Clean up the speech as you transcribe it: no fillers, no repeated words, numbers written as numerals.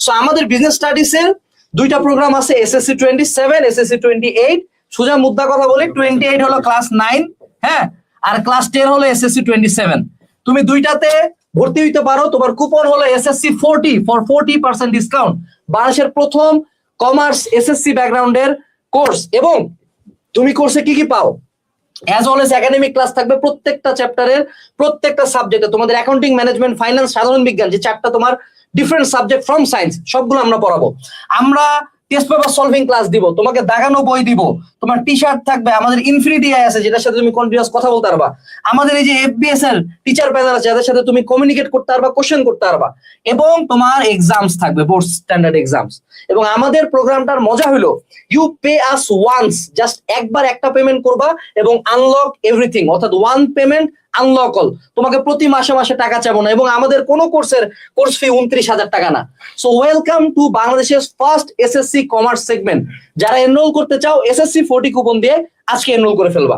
So আমাদের business studies এর দুইটা প্রোগ্রাম আছে, এসএসসি 27, এসএসসি 28। সোজা মুদ্রা কথা বলি, 28 হলো ক্লাস 9, হ্যাঁ, আর ক্লাস 10 হলো এসএসসি 27। তুমি দুইটাতে ভর্তি হইতে পারো। তোমার কুপন হলো এসএসসি 40 ফর 40% ডিসকাউন্ট। বাংলাদেশের প্রথম কমার্স এসএসসি ব্যাকগ্রাউন্ডের কোর্স। এবং তুমি কোর্সে কি কি পাও? অ্যাজ অলওয়েজ একাডেমিক ক্লাস থাকবে প্রত্যেকটা চ্যাপ্টারের, প্রত্যেকটা সাবজেক্টে। তোমাদের অ্যাকাউন্টিং, ম্যানেজমেন্ট, ফাইন্যান্স, সাধারণ বিজ্ঞান, যে চারটা তোমার ডিফারেন্ট সাবজেক্ট ফ্রম সায়েন্স, সবগুলো আমরা পড়াবো। আমরা টেস্ট পেপার সলভিং ক্লাস দিব, তোমাকে দাগানো বই দিব, তোমার টি শার্ট থাকবে, আমাদের ইনফিনিটি আই আছে যেটার সাথে তুমি কন্টিনিউয়াস কথা বলতে পারবা, আমাদের এই যে এফবিএস এর টিচার প্যানেল আছে যাদের সাথে তুমি কমিউনিকেট করতে পারবা, কোশ্চেন করতে পারবা, এবং তোমার এক্সামস থাকবে, বোর্ড স্ট্যান্ডার্ড এক্সামস। এবং আমাদের প্রোগ্রামটার মজা হলো you pay us once, just একবার একটা পেমেন্ট করবা এবং আনলক এভরিথিং, অর্থাৎ ওয়ান পেমেন্ট আনলক অল। তোমাকে প্রতি মাসে মাসে টাকা চাবো না, এবং আমাদের কোনো কোর্সের কোর্স ফি 29,000 টাকা না। সো ওয়েলকাম টু বাংলাদেশের ফার্স্ট এসএসসি কমার্স সেগমেন্ট। যারা এনরোল করতে চাও এসএসসি 40 কুপন দিয়ে আজকে এনরোল করে ফেলবা।